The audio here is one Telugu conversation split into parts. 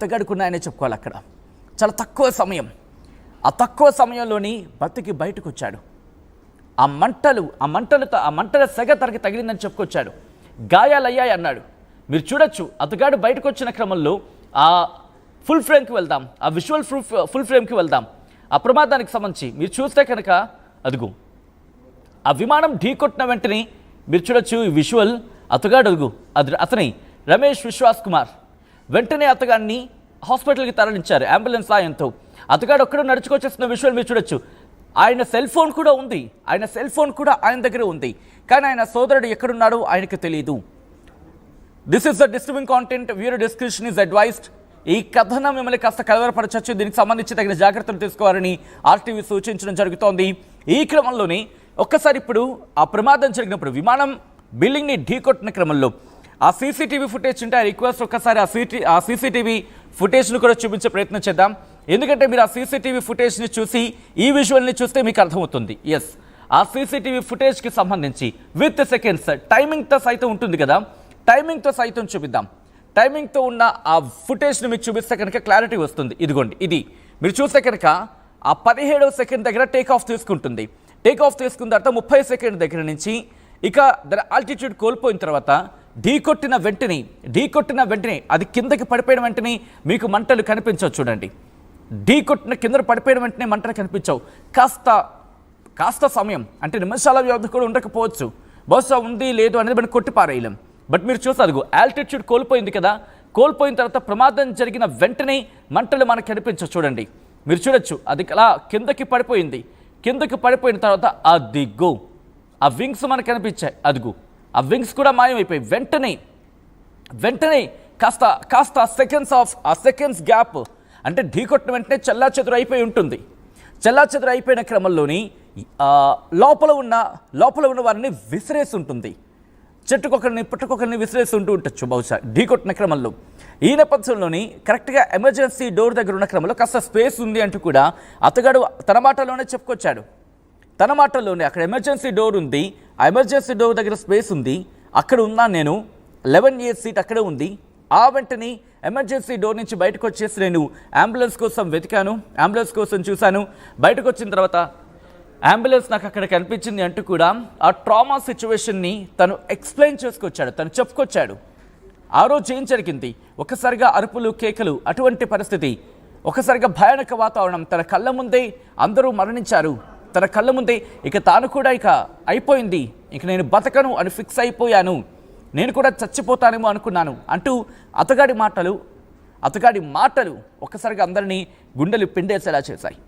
అతగాడుకున్నాయనే చెప్పుకోవాలి. అక్కడ చాలా తక్కువ సమయం, ఆ తక్కువ సమయంలోని బతికి బయటకు వచ్చాడు. ఆ మంటల సెగ తనకి తగిలిందని చెప్పుకొచ్చాడు. గాయాలయ్యాయి అన్నాడు. మీరు చూడొచ్చు, అతగాడు బయటకు వచ్చిన క్రమంలో ఆ ఫుల్ ఫ్రేమ్కి వెళ్దాం, ఆ విజువల్ ఫుల్ ఫ్రేమ్కి వెళ్దాం. ఆ ప్రమాదానికి సంబంధించి మీరు చూస్తే కనుక అదుగు ఆ విమానం ఢీకొట్టిన వెంటనే మీరు చూడొచ్చు ఈ విజువల్. అతగాడు అదుగు అతని రమేష్ విశ్వాస్ కుమార్. వెంటనే అతగాడిని హాస్పిటల్కి తరలించారు అంబులెన్స్ సాయంతో. అతగాడు ఒక్కడో నడుచుకొచ్చేస్తున్న విజువల్ మీరు చూడొచ్చు. ఆయన సెల్ ఫోన్ కూడా ఆయన దగ్గర ఉంది. కానీ ఆయన సోదరుడు ఎక్కడున్నాడో ఆయనకు తెలియదు. This is the disturbing content, viewer description is advised. ఈ కథనం మిమ్మల్ని కాస్త కలవరపరచచ్చు. దీనికి సంబంధించి తగిన జాగ్రత్తలు తీసుకోవాలని ఆర్టీవీ సూచించడం జరుగుతోంది. ఈ క్రమంలోనే ఒక్కసారి ఇప్పుడు ఆ ప్రమాదం జరిగినప్పుడు విమానం బిల్డింగ్ని ఢీకొట్టిన క్రమంలో ఆ సీసీటీవీ ఫుటేజ్ ఉంటే ఆ రిక్వెస్ట్ ఒక్కసారి ఆ సీసీటీవీ ఫుటేజ్ను కూడా చూపించే ప్రయత్నం చేద్దాం. ఎందుకంటే మీరు ఆ సీసీటీవీ ఫుటేజ్ని చూసి ఈ విజువల్ని చూస్తే మీకు అర్థమవుతుంది. ఎస్, ఆ సీసీటీవీ ఫుటేజ్కి సంబంధించి విత్ సెకండ్స్ టైమింగ్తో సైతం ఉంటుంది కదా, టైమింగ్తో సైతం చూపిద్దాం. టైమింగ్తో ఉన్న ఆ ఫుటేజ్ని మీకు చూపిస్తే కనుక క్లారిటీ వస్తుంది. ఇదిగోండి, ఇది మీరు చూస్తే కనుక ఆ 17వ సెకండ్ దగ్గర టేక్ ఆఫ్ తీసుకుంటుంది. టేక్ ఆఫ్ తీసుకున్న తర్వాత 30 సెకండ్ దగ్గర నుంచి ఇక దాని ఆల్టిట్యూడ్ కోల్పోయిన తర్వాత ఢీకొట్టిన వెంటనే అది కిందకి పడిపోయిన వెంటనే మీకు మంటలు కనిపించవు. చూడండి, ఢీకొట్టిన కింద పడిపోయిన వెంటనే మంటలు కనిపించవు. కాస్త సమయం అంటే నిమిషాల వ్యవధి కూడా ఉండకపోవచ్చు, బహుశా ఉంది లేదు అనేది మనం కొట్టిపారేయలేం. బట్ మీరు చూస్తే అదిగో ఆల్టిట్యూడ్ కోల్పోయింది కదా, కోల్పోయిన తర్వాత ప్రమాదం జరిగిన వెంటనే మంటలు మనకు కనిపించవు. చూడండి, మీరు చూడొచ్చు, అది అలా కిందకి పడిపోయిన తర్వాత అదిగో ఆ వింగ్స్ మనకు కనిపించాయి. అదిగో ఆ వింగ్స్ కూడా మాయమైపోయి వెంటనే కాస్త సెకండ్స్ గ్యాప్ అంటే ఢీకొట్టిన వెంటనే చెల్లాచెదురు అయిపోయి ఉంటుంది. చెల్లాచెదురు అయిపోయిన క్రమంలోని లోపల ఉన్న వారిని విసిరేసి ఉంటుంది. చెట్టుకొకరిని పుట్టుకొకరిని విసిరేసి ఉండొచ్చు బహుశా ఢీకొట్టిన క్రమంలో. ఈ నేపథ్యంలోని కరెక్ట్గా ఎమర్జెన్సీ డోర్ దగ్గర ఉన్న క్రమంలో కాస్త స్పేస్ ఉంది అంటూ కూడా అతగాడు తన మాటలోనే చెప్పుకొచ్చాడు. అక్కడ ఎమర్జెన్సీ డోర్ ఉంది, ఆ ఎమర్జెన్సీ డోర్ దగ్గర స్పేస్ ఉంది, అక్కడ ఉన్నాను నేను, 11A సీట్ అక్కడే ఉంది. ఆ వెంటనే ఎమర్జెన్సీ డోర్ నుంచి బయటకు వచ్చేసి నేను అంబులెన్స్ కోసం వెతికాను, అంబులెన్స్ కోసం చూశాను. బయటకు వచ్చిన తర్వాత అంబులెన్స్ నాకు అక్కడ కనిపించింది అంటూ కూడా ఆ ట్రామా సిచ్యువేషన్ని తను ఎక్స్ప్లెయిన్ చేసుకొచ్చాడు, తను చెప్పుకొచ్చాడు. ఆ రోజు ఏం జరిగింది, ఒక్కసారిగా అరుపులు కేకలు అటువంటి పరిస్థితి, ఒకసారిగా భయానక వాతావరణం, తన కళ్ళ ముందే అందరూ మరణించారు, తన కళ్ళ ముందే ఇక తాను కూడా ఇక అయిపోయింది, ఇక నేను బతకను అని ఫిక్స్ అయిపోయాను, నేను కూడా చచ్చిపోతానేమో అనుకున్నాను అంటూ అతగాడి మాటలు ఒక్కసారిగా అందరినీ గుండెలు పిండేసేలా చేశాయి.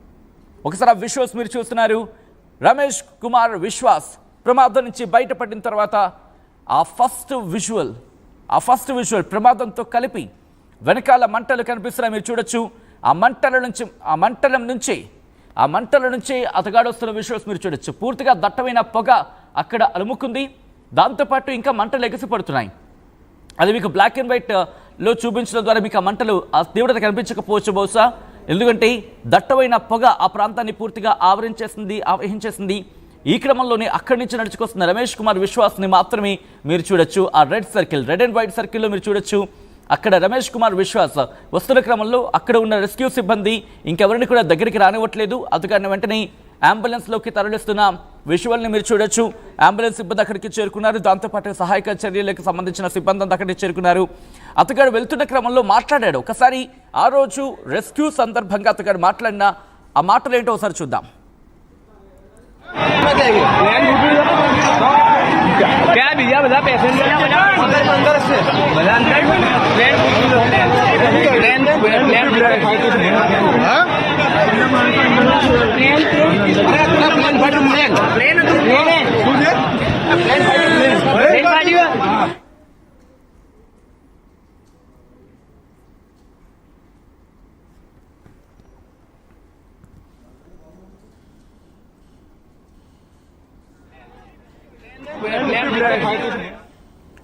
ఒకసారి ఆ విశ్వాస్ మీరు చూస్తున్నారు. రమేష్ కుమార్ విశ్వాస్ ప్రమాదం నుంచి బయటపడిన తర్వాత ఆ ఫస్ట్ విజువల్ ప్రమాదంతో కలిపి వెనకాల మంటలు కనిపిస్తున్నాయి. మీరు చూడొచ్చు, ఆ మంటల నుంచి అతగాడు వస్తున్న విజువల్స్ మీరు చూడొచ్చు. పూర్తిగా దట్టమైన పొగ అక్కడ అలుముకుంది, దాంతోపాటు ఇంకా మంటలు ఎగసిపడుతున్నాయి. అది మీకు బ్లాక్ అండ్ వైట్లో చూపించడం ద్వారా మీకు ఆ మంటలు ఆ తీవ్రత కనిపించకపోవచ్చు బహుశా, ఎందుకంటే దట్టమైన పొగ ఆ ప్రాంతాన్ని పూర్తిగా ఆవహించేసింది. ఈ క్రమంలోనే అక్కడి నుంచి నడుచుకొస్తున్న రమేష్ కుమార్ విశ్వాస్ని మాత్రమే మీరు చూడొచ్చు. ఆ రెడ్ అండ్ వైట్ సర్కిల్లో మీరు చూడొచ్చు. అక్కడ రమేష్ కుమార్ విశ్వాస్ వస్తున్న క్రమంలో అక్కడ ఉన్న రెస్క్యూ సిబ్బంది ఇంకెవరిని కూడా దగ్గరికి రానివ్వట్లేదు. అతగారిని వెంటనే అంబులెన్స్లోకి తరలిస్తున్న విజువల్ని మీరు చూడొచ్చు. అంబులెన్స్ సిబ్బంది అక్కడికి చేరుకున్నారు, దాంతోపాటు సహాయక చర్యలకు సంబంధించిన సిబ్బంది అంతా అక్కడికి చేరుకున్నారు. అతగాడు వెళ్తున్న క్రమంలో మాట్లాడాడు. ఒకసారి ఆ రోజు రెస్క్యూ సందర్భంగా అతగాడు మాట్లాడిన ఆ మాటలు ఏంటో ఒకసారి చూద్దాం. क्या भैया बता पैसेंजर अंदर से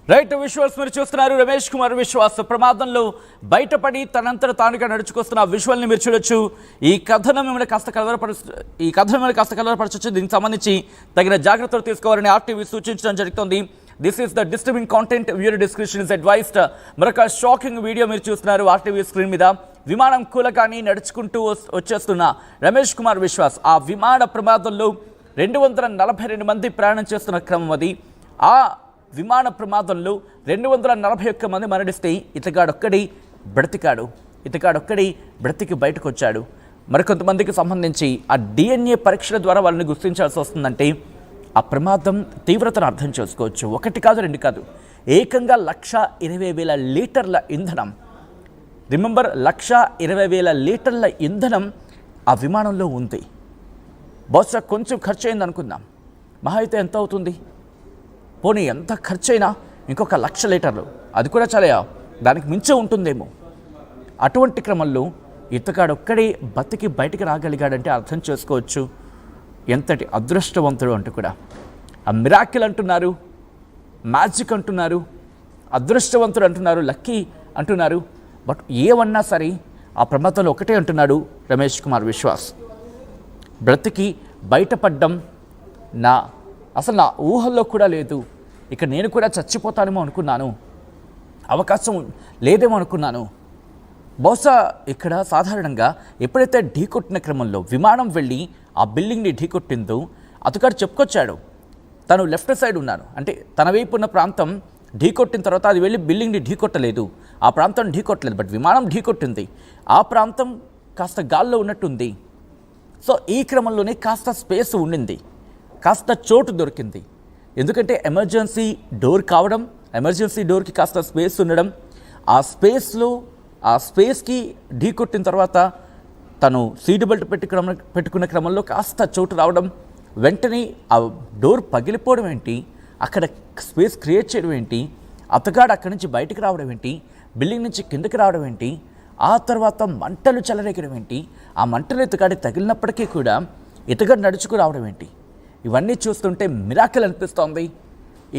రైట్ విజువల్స్ మీరు చూస్తున్నారు. రమేష్ కుమార్ విశ్వాస్ ప్రమాదంలో బయటపడి తనంతట తానుగా నడుచుకొస్తున్న విజువల్ని మీరు చూడొచ్చు. ఈ కథనం మిమ్మల్ని కాస్త కలవరపరచవచ్చు. దీనికి సంబంధించి తగిన జాగ్రత్తలు తీసుకోవాలని ఆర్టీవీ సూచించడం జరుగుతోంది. This is the disturbing content, viewer description is advised. మరొక షాకింగ్ వీడియో మీరు చూస్తున్నారు ఆర్టీవీ స్క్రీన్ మీద. విమానం కూలకాని నడుచుకుంటూ వచ్చేస్తున్న రమేష్ కుమార్ విశ్వాస్ ఆ విమాన ప్రమాదంలో 242 మంది ప్రయాణం చేస్తున్న క్రమం అది. ఆ విమాన ప్రమాదంలో 241 మంది మరణిస్తే ఇతగాడొక్కడి బ్రతికి బయటకు వచ్చాడు. మరికొంతమందికి సంబంధించి ఆ DNA పరీక్షల ద్వారా వాళ్ళని గుర్తించాల్సి వస్తుందంటే ఆ ప్రమాదం తీవ్రతను అర్థం చేసుకోవచ్చు. 1 కాదు 2 కాదు, ఏకంగా 1,20,000 లీటర్ల ఇంధనం. రిమెంబర్, 1,20,000 లీటర్ల ఇంధనం ఆ విమానంలో ఉంది. బహుశా కొంచెం ఖర్చు అయింది అనుకుందాం, మహా అయితే ఎంత అవుతుంది? పోనీ ఎంత ఖర్చు అయినా ఇంకొక 1,00,000 లీటర్లు, అది కూడా చాలా దానికి మించి ఉంటుందేమో. అటువంటి క్రమంలో ఇతగాడొక్కడే బతికి బయటికి రాగలిగాడంటే అర్థం చేసుకోవచ్చు ఎంతటి అదృష్టవంతుడు అంటూ కూడా. ఆ మిరాకిల్ అంటున్నారు, మ్యాజిక్ అంటున్నారు, అదృష్టవంతుడు అంటున్నారు, లక్కీ అంటున్నారు. బట్ ఏమన్నా సరే ఆ ప్రమాదంలో ఒకటే అంటున్నాడు రమేష్ కుమార్ విశ్వాస్, బ్రతికి బయటపడ్డం అసలు నా ఊహల్లో కూడా లేదు. ఇక నేను కూడా చచ్చిపోతానేమో అనుకున్నాను, అవకాశం లేదేమో అనుకున్నాను. బహుశా ఇక్కడ సాధారణంగా ఎప్పుడైతే ఢీకొట్టిన క్రమంలో విమానం వెళ్ళి ఆ బిల్డింగ్ని ఢీకొట్టిందో అతగాడు చెప్పుకొచ్చాడు, తను లెఫ్ట్ సైడ్ ఉన్నాను అంటే తన వైపు ఉన్న ప్రాంతం ఢీకొట్టిన తర్వాత అది వెళ్ళి బిల్డింగ్ని ఢీకొట్టలేదు, ఆ ప్రాంతం ఢీకొట్టలేదు, బట్ విమానం ఢీకొట్టింది. ఆ ప్రాంతం కాస్త గాల్లో ఉన్నట్టుంది. సో ఈ క్రమంలోనే కాస్త స్పేస్ ఉండింది, కాస్త చోటు దొరికింది. ఎందుకంటే ఎమర్జెన్సీ డోర్ కావడం, ఎమర్జెన్సీ డోర్కి కాస్త స్పేస్ ఉండడం, ఆ స్పేస్కి ఢీకొట్టిన తర్వాత తను సీట్ బెల్ట్ పెట్టుకున్న క్రమంలో కాస్త చోటు రావడం, వెంటనే ఆ డోర్ పగిలిపోవడం ఏంటి, అక్కడ స్పేస్ క్రియేట్ చేయడం ఏంటి, అతగాడు అక్కడి నుంచి బయటకు రావడం ఏంటి, బిల్డింగ్ నుంచి కిందకి రావడం ఏంటి, ఆ తర్వాత మంటలు చెలరేగడం ఏంటి, ఆ మంటలు ఇతగాడి తగిలినప్పటికీ కూడా ఇతగాడు నడుచుకు రావడం ఏంటి, ఇవన్నీ చూస్తుంటే మిరాకిల్ అనిపిస్తోంది.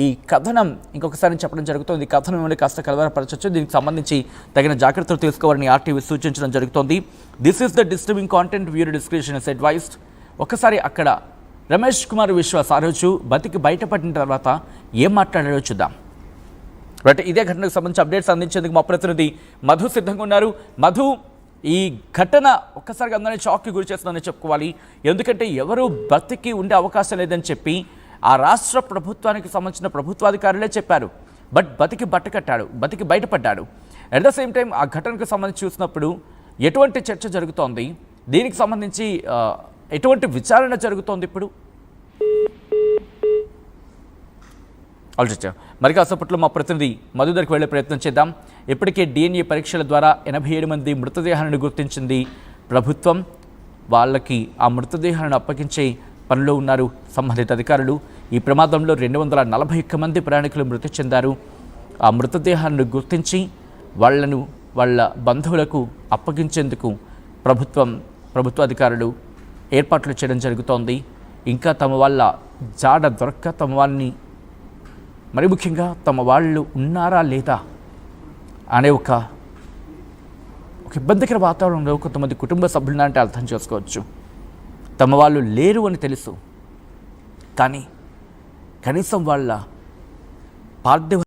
ఈ కథనం ఇంకొకసారి చెప్పడం జరుగుతుంది. ఈ కథనం మిమ్మల్ని కాస్త కలవరపరచవచ్చు, దీనికి సంబంధించి తగిన జాగ్రత్తలు తీసుకోవాలని ఆర్టీవీ సూచించడం జరుగుతోంది. This is the disturbing content, viewer description is advised. ఒకసారి అక్కడ రమేష్ కుమార్ విశ్వాస్ ఆ రోజు బతికి బయటపడిన తర్వాత ఏం మాట్లాడాడో చూద్దాం. బట్ ఇదే ఘటనకు సంబంధించి అప్డేట్స్ అందించేందుకు మా ప్రతినిధి మధు సిద్ధంగా ఉన్నారు. మధు, ఈ ఘటన ఒక్కసారిగా అందరినీ షాక్కి గురి చేస్తుందని చెప్పుకోవాలి. ఎందుకంటే ఎవరు బతికి ఉండే అవకాశం లేదని చెప్పి ఆ రాష్ట్ర ప్రభుత్వానికి సంబంధించిన ప్రభుత్వాధికారులే చెప్పారు. బట్ బతికి బయటపడ్డాడు. అట్ ద సేమ్ టైం ఆ ఘటనకు సంబంధించి చూసినప్పుడు ఎటువంటి చర్చ జరుగుతోంది, దీనికి సంబంధించి ఎటువంటి విచారణ జరుగుతోంది ఇప్పుడు? ఆలోచించా మరి కాసేపట్లో మా ప్రతినిధి మధు దగ్గరికి వెళ్ళే ప్రయత్నం చేద్దాం. ఇప్పటికే DNA పరీక్షల ద్వారా 87 మంది మృతదేహాలను గుర్తించింది ప్రభుత్వం. వాళ్ళకి ఆ మృతదేహాలను అప్పగించే పనిలో ఉన్నారు సంబంధిత అధికారులు. ఈ ప్రమాదంలో 241 మంది ప్రయాణికులు మృతి చెందారు. ఆ మృతదేహాలను గుర్తించి వాళ్ళ బంధువులకు అప్పగించేందుకు ప్రభుత్వ అధికారులు ఏర్పాట్లు చేయడం జరుగుతోంది. ఇంకా తమ వాళ్ళ జాడ దొరక్క తమ వాళ్ళని, మరి ముఖ్యంగా తమ వాళ్ళు ఉన్నారా లేదా అనే ఒక ఇబ్బందికర వాతావరణంలో కొంతమంది కుటుంబ సభ్యులు అంటే అర్థం చేసుకోవచ్చు. తమ వాళ్ళు లేరు అని తెలుసు, కానీ కనీసం వాళ్ళ పార్థివ